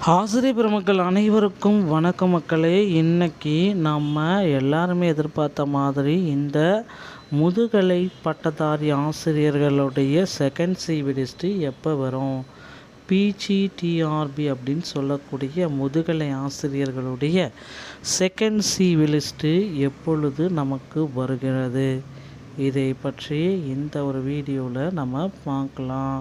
ஆசிரிய பெருமக்கள் அனைவருக்கும் வணக்கம் மக்களே. இன்னைக்கு நம்ம எல்லாருமே எதிர்பார்த்த மாதிரி இந்த முதுகலை பட்டதாரி ஆசிரியர்களுடைய செகண்ட் சிவி லிஸ்ட்டு எப்போ வரும், பிஜிடிஆர்பி அப்படின்னு சொல்லக்கூடிய முதுகலை ஆசிரியர்களுடைய செகண்ட் சிவி லிஸ்ட்டு எப்பொழுது நமக்கு வருகிறது, இதை பற்றி இந்த ஒரு வீடியோவில் நம்ம பார்க்கலாம்.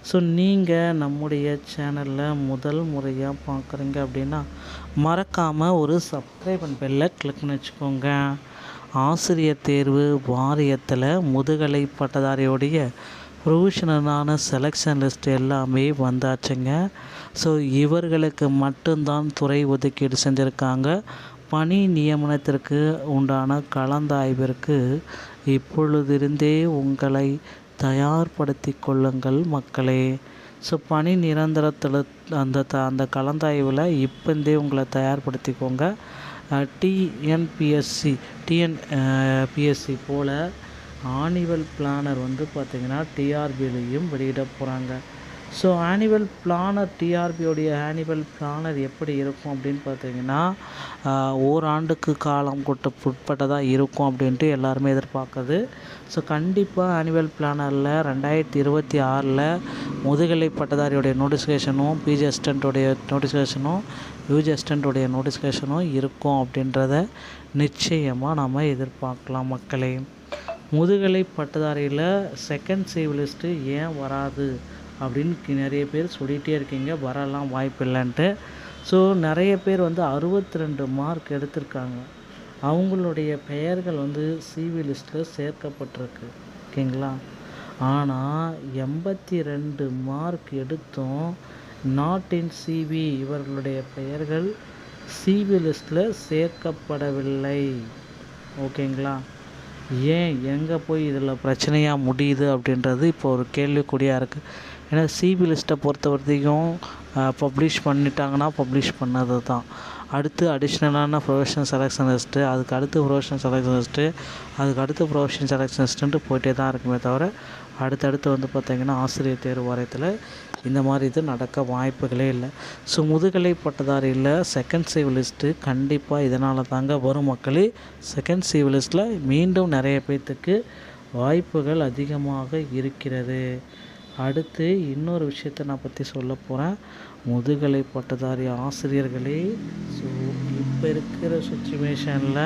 ஸோ நீங்கள் நம்முடைய சேனலில் முதல் முறையாக பார்க்குறீங்க அப்படின்னா மறக்காமல் ஒரு சப்ஸ்கிரைப் அண்ட் பெல்லை கிளிக் பண்ணி வச்சுக்கோங்க. ஆசிரியர் தேர்வு வாரியத்தில் முதுகலை பட்டதாரியோடைய ப்ரொவிஷனலான செலெக்ஷன் லிஸ்ட் எல்லாமே வந்தாச்சுங்க. ஸோ இவர்களுக்கு மட்டும்தான் துறை ஒதுக்கீடு செஞ்சுருக்காங்க. பணி நியமனத்திற்கு உண்டான கலந்தாய்விற்கு இப்பொழுதிருந்தே உங்களை தயார்படுத்தி கொள்ளுங்கள் மக்களே. ஸோ பணி நிரந்தரத்தில் அந்த கலந்தாய்வில் இப்போந்தே உங்களை தயார்படுத்திக்கோங்க. டிஎன்பிஎஸ்சி போல் ஆனுவல் பிளானர் பார்த்திங்கன்னா டிஆர்பிலையும் வெளியிட போகிறாங்க. ஸோ ஆனுவல் பிளானர் டிஆர்பியோடைய ஆனுவல் பிளானர் எப்படி இருக்கும் அப்படின்னு பார்த்தீங்கன்னா ஓராண்டுக்கு காலம் உட்பட்டதாக இருக்கும் அப்படின்ட்டு எல்லாருமே எதிர்பார்க்குது. ஸோ கண்டிப்பாக ஆனுவல் பிளானரில் 2026 முதுகலை பட்டதாரியோடைய நோட்டிஃபிகேஷனும் பிஜி அசிஸ்டண்ட்டோடைய நோட்டிஃபிகேஷனும் யூஜி அசிஸ்டண்ட்டோடைய நோட்டிஃபிகேஷனும் இருக்கும் அப்படின்றத நிச்சயமாக நம்ம எதிர்பார்க்கலாம் மக்களே. முதுகலை பட்டதாரியில் செகண்ட் சிவி லிஸ்ட்டு ஏன் வராது அப்படின்னு நிறைய பேர் சொல்லிகிட்டே இருக்கீங்க, வரலாம் வாய்ப்பு இல்லைன்ட்டு. ஸோ நிறைய பேர் 62 மார்க் எடுத்திருக்காங்க. அவங்களுடைய பெயர்கள் சிவி லிஸ்ட்டில் சேர்க்கப்பட்டிருக்கு, ஓகேங்களா. ஆனால் 82 மார்க் எடுத்தும் நாட் இன் சிவி, இவர்களுடைய பெயர்கள் சிவி லிஸ்ட்டில் சேர்க்கப்படவில்லை, ஓகேங்களா. ஏன் எங்கே போய் இதில் பிரச்சனையாக முடியுது அப்படின்றது இப்போ ஒரு கேள்விக்குறியாக இருக்குது. ஏன்னா சிவி லிஸ்ட்டை பொறுத்த வரைக்கும் பப்ளிஷ் பண்ணிட்டாங்கன்னா பப்ளிஷ் பண்ணது தான். அடுத்து அடிஷ்னலான ப்ரொஃபஷனல் செலெக்ஷன் லிஸ்ட்டு, அதுக்கு அடுத்து ப்ரொஃபஷனல் செலெக்ஷன் லிஸ்ட்டு, அதுக்கு அடுத்து ப்ரொஃபஷனல் செலெக்ஷன் லிஸ்ட்டுன்ட்டு போயிட்டே தான் இருக்குமே தவிர அடுத்தடுத்து பார்த்திங்கன்னா ஆசிரியர் தேர்வு வாரியத்தில் இந்த மாதிரி இது நடக்க வாய்ப்புகளே இல்லை. ஸோ முதுகலை பட்டதாரியில் செகண்ட் சிவி லிஸ்ட்டு கண்டிப்பாக இதனால தாங்க வரும் மக்களே. செகண்ட் சிவி லிஸ்ட்டில் மீண்டும் நிறைய பேர்த்துக்கு வாய்ப்புகள் அதிகமாக இருக்கிறது. அடுத்து இன்னொரு விஷயத்தை நான் பற்றி சொல்ல போகிறேன். முதுகலை பட்டதாரி ஆசிரியர்களே, ஸோ இப்போ இருக்கிற சுச்சுவேஷனில்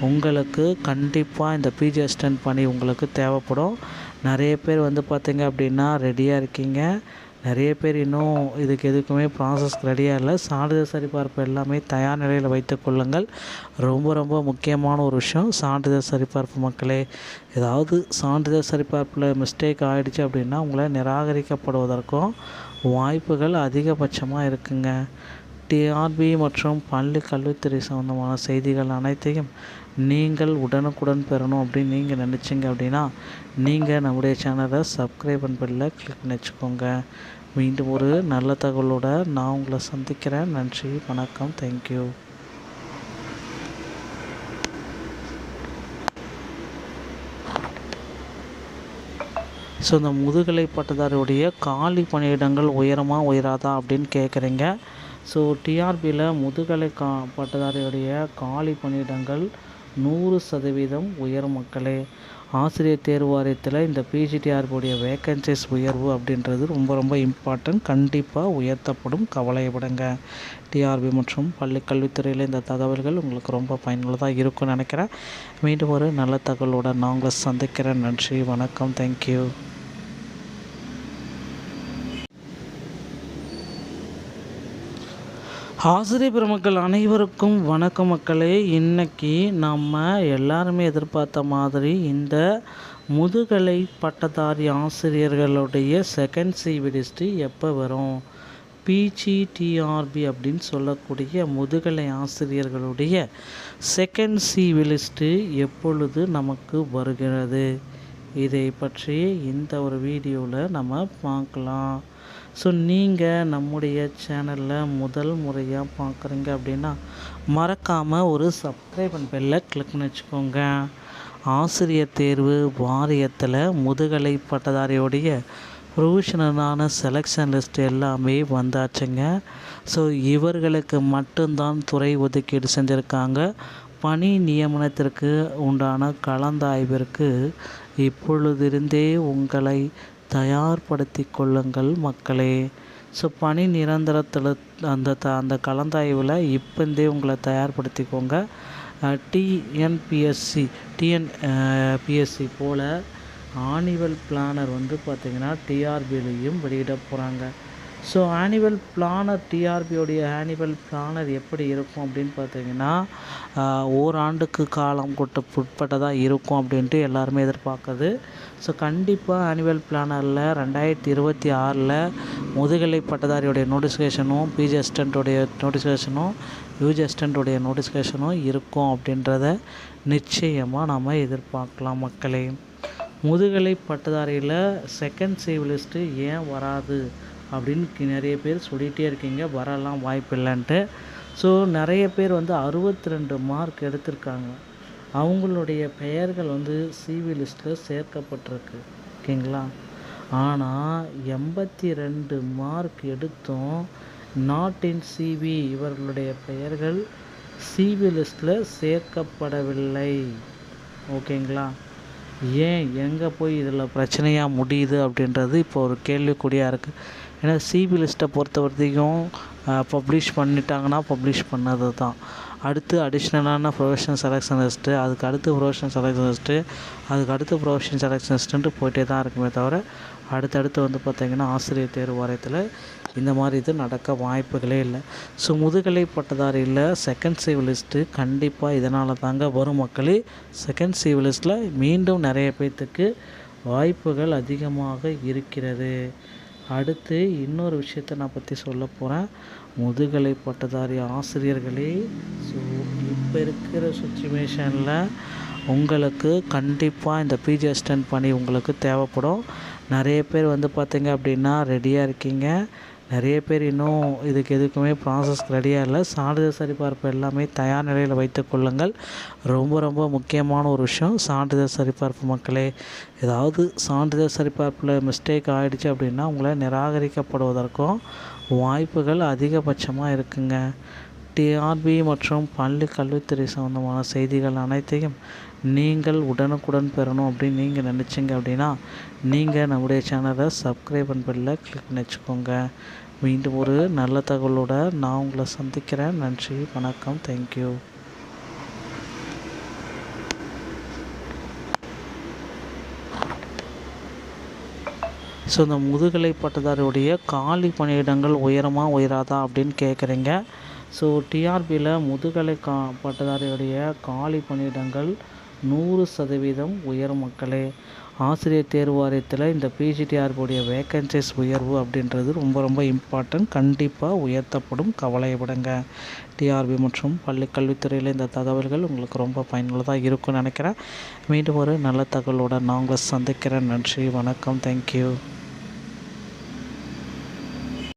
உங்களுக்கு கண்டிப்பாக இந்த பிஜி அசிஸ்டன்ட் பணி உங்களுக்கு தேவைப்படும். நிறைய பேர் பார்த்திங்க அப்படின்னா ரெடியாக இருக்கீங்க. நிறைய பேர் இன்னும் எதுக்குமே ப்ராசஸ் ரெடியாக இல்லை. சான்றிதழ் சரிபார்ப்பு எல்லாமே தயார் நிலையில் வைத்து கொள்ளுங்கள். ரொம்ப ரொம்ப முக்கியமான ஒரு விஷயம் சான்றிதழ் சரிபார்ப்பு மக்களே. ஏதாவது சான்றிதழ் சரிபார்ப்பில் மிஸ்டேக் ஆகிடுச்சு அப்படின்னா உங்களை நிராகரிக்கப்படுவதற்கும் வாய்ப்புகள் அதிகபட்சமாக இருக்குங்க. டிஆர்பி மற்றும் பள்ளி கல்வித்துறை சம்மந்தமான செய்திகள் அனைத்தையும் நீங்கள் உடனுக்குடன் பெறணும் அப்படின்னு நீங்கள் நினச்சிங்க அப்படின்னா நீங்கள் நம்முடைய சேனலை சப்ஸ்கிரைப் அண்ட் பெல்லில் கிளிக் பண்ணி வச்சுக்கோங்க. மீண்டும் ஒரு நல்ல தகவலோட நான் உங்களை சந்திக்கிறேன். நன்றி, வணக்கம், தேங்க்யூ. ஸோ இந்த முதுகலை பட்டதாரியுடைய காலி பணியிடங்கள் உயராதா அப்படின்னு கேட்குறீங்க. ஸோ டிஆர்பியில் முதுகலை பட்டதாரியுடைய காலி பணியிடங்கள் 100% உயரும் மக்களே. ஆசிரியர் தேர்வு வாரியத்தில் இந்த பிஜிடிஆர்பியுடைய வேக்கன்சிஸ் உயர்வு அப்படின்றது ரொம்ப ரொம்ப இம்பார்ட்டன்ட். கண்டிப்பாக உயர்த்தப்படும், கவலையப்படுங்க. டிஆர்பி மற்றும் பள்ளி கல்வித்துறையில் இந்த தகவல்கள் உங்களுக்கு ரொம்ப பயனுள்ளதாக இருக்கும்னு நினைக்கிறேன். மீண்டும் ஒரு நல்ல தகவலோடு நான் உங்களை சந்திக்கிறேன். நன்றி, வணக்கம், தேங்க்யூ. ஆசிரிய பெருமக்கள் அனைவருக்கும் வணக்கம் மக்களே. இன்றைக்கி நம்ம எல்லாருமே எதிர்பார்த்த மாதிரி இந்த முதுகலை பட்டதாரி ஆசிரியர்களுடைய செகண்ட் சிவி லிஸ்ட்டு எப்போ வரும், பிஜிடிஆர்பி அப்படின்னு சொல்லக்கூடிய முதுகலை ஆசிரியர்களுடைய செகண்ட் சிவி லிஸ்ட்டு எப்பொழுது நமக்கு வருகிறது, இதை பற்றி இந்த ஒரு வீடியோவில் நம்ம பார்க்கலாம். ஸோ நீங்கள் நம்முடைய சேனலில் முதல் முறையாக பார்க்குறீங்க அப்படின்னா மறக்காமல் ஒரு சப்ஸ்கிரைப் அண்ட் பெல்லை கிளிக் பண்ணி வச்சுக்கோங்க. ஆசிரியர் தேர்வு வாரியத்தில் முதுகலை பட்டதாரியோடைய ப்ரொவிஷனலான செலெக்ஷன் லிஸ்ட் எல்லாமே வந்தாச்சுங்க. ஸோ இவர்களுக்கு மட்டும்தான் துறை ஒதுக்கீடு செஞ்சுருக்காங்க. பணி நியமனத்திற்கு உண்டான கலந்தாய்விற்கு இப்பொழுதிருந்தே உங்களை தயார்படுத்தி கொள்ளுங்கள் மக்களே. ஸோ பணி நிரந்தரத்தில் அந்த கலந்தாய்வில் இப்போந்தே உங்களை தயார்படுத்திக்கோங்க. டிஎன்பிஎஸ்சி போல் ஆனுவல் பிளானர் வந்து பார்த்திங்கன்னா டிஆர்பிலையும் வெளியிட போகிறாங்க. ஸோ ஆனுவல் பிளானர் டிஆர்பியோடைய ஆனுவல் பிளானர் எப்படி இருக்கும் அப்படின்னு பார்த்தீங்கன்னா ஓராண்டுக்கு காலம் உட்பட்டதாக இருக்கும் அப்படின்ட்டு எல்லாருமே எதிர்பார்க்குது. ஸோ கண்டிப்பாக ஆனுவல் பிளானரில் 2026 முதுகலை பட்டதாரியுடைய நோட்டிஃபிகேஷனும், பிஜி அசிஸ்டண்ட்டுடைய நோட்டிஃபிகேஷனும், யூஜி அசிஸ்டண்ட்டுடைய நோட்டிஃபிகேஷனும் இருக்கும் அப்படின்றத நிச்சயமாக நாம் எதிர்பார்க்கலாம் மக்களே. முதுகலை பட்டதாரியில் செகண்ட் சிவிலிஸ்ட்டு ஏன் வராது அப்படின்னு நிறைய பேர் சொல்லிகிட்டே இருக்கீங்க, வரலாம் வாய்ப்பு இல்லைன்ட்டு. ஸோ நிறைய பேர் வந்து 62 மார்க் எடுத்திருக்காங்க. அவங்களுடைய பெயர்கள் வந்து சிவி லிஸ்ட்டில் சேர்க்கப்பட்டிருக்கு, ஓகேங்களா. ஆனால் 82 மார்க் எடுத்தும் நாட் இன் சிவி இவர்களுடைய பெயர்கள் சிவி லிஸ்ட்டில் சேர்க்கப்படவில்லை, ஓகேங்களா. ஏன் எங்கே போய் இதில் பிரச்சனையாக முடியுது அப்படின்றது இப்போ ஒரு கேள்விக்குறியாக இருக்குது. ஏன்னா சிவி லிஸ்ட்டை பொறுத்த வரைக்கும் பப்ளிஷ் பண்ணிட்டாங்கன்னா பப்ளிஷ் பண்ணது தான். அடுத்து அடிஷ்னலான ப்ரொஃபஷனல் செலெக்ஷன் லிஸ்ட்டு, அதுக்கு அடுத்து ப்ரொஃபஷனல் செலெக்ஷன் லிஸ்ட்டு, அதுக்கு அடுத்து ப்ரொஃபஷனல் செலெக்ஷன் லிஸ்ட்டுன்ட்டு போயிட்டே தான் இருக்குமே தவிர அடுத்தடுத்து வந்து பார்த்திங்கன்னா ஆசிரியர் தேர்வு வாரியத்தில் இந்த மாதிரி இது நடக்க வாய்ப்புகளே இல்லை. ஸோ முதுகலை பட்டதாரியில் செகண்ட் சிவிலிஸ்ட்டு கண்டிப்பாக இதனால் தாங்க வரும் மக்களே. செகண்ட் சிவிலிஸ்ட்டில் மீண்டும் நிறைய பேர்த்துக்கு வாய்ப்புகள் அதிகமாக இருக்கிறது. அடுத்து இன்னொரு விஷயத்தை நான் பற்றி சொல்ல போகிறேன். முதுகலை பட்டதாரி ஆசிரியர்களே, ஸோ இப்போ இருக்கிற சுச்சுவேஷனில் உங்களுக்கு கண்டிப்பாக இந்த பிஜி அசிஸ்டன்ட் பணி உங்களுக்கு தேவைப்படும். நிறைய பேர் வந்து பார்த்திங்க அப்படின்னா ரெடியாக இருக்கீங்க. நிறைய பேர் இன்னும் எதுக்குமே ப்ராசஸ்க்கு ரெடியாக இல்லை. சான்றிதழ் சரிபார்ப்பு எல்லாமே தயார் நிலையில் வைத்து கொள்ளுங்கள். ரொம்ப ரொம்ப முக்கியமான ஒரு விஷயம் சான்றிதழ் சரிபார்ப்பு மக்களே. ஏதாவது சான்றிதழ் சரிபார்ப்பில் மிஸ்டேக் ஆகிடுச்சு அப்படின்னா உங்களை நிராகரிக்கப்படுவதற்கும் வாய்ப்புகள் அதிகபட்சமாக இருக்குங்க. டிஆர்பி மற்றும் பள்ளி கல்வித்துறை சம்மந்தமான செய்திகள் அனைத்தையும் நீங்கள் உடனுக்குடன் பெறணும் அப்படின்னு நீங்கள் நினச்சிங்க அப்படின்னா நீங்கள் நம்முடைய சேனலை சப்ஸ்கிரைப் அண்ட் பெல்லில் கிளிக் பண்ணி வச்சுக்கோங்க. மீண்டும் ஒரு நல்ல தகவலோடு நான் உங்களை சந்திக்கிறேன். நன்றி, வணக்கம், தேங்க்யூ. ஸோ இந்த முதுகலை பட்டதாரியுடைய காலி பணியிடங்கள் உயராதா அப்படின்னு கேட்குறீங்க. ஸோ டிஆர்பியில் முதுகலை பட்டதாரியுடைய காலி பணியிடங்கள் 100% உயரும் மக்களே. ஆசிரியர் தேர்வு வாரியத்தில் இந்த பிஜிடிஆர்பியுடைய வேக்கன்சிஸ் உயர்வு அப்படின்றது ரொம்ப ரொம்ப இம்பார்ட்டன்ட். கண்டிப்பாக உயர்த்தப்படும், கவலையப்படுங்க. டிஆர்பி மற்றும் பள்ளி கல்வித்துறையில் இந்த தகவல்கள் உங்களுக்கு ரொம்ப பயனுள்ளதாக இருக்கும்னு நினைக்கிறேன். மீண்டும் ஒரு நல்ல தகவலோடு நான் உங்களை சந்திக்கிறேன். நன்றி, வணக்கம், தேங்க்யூ.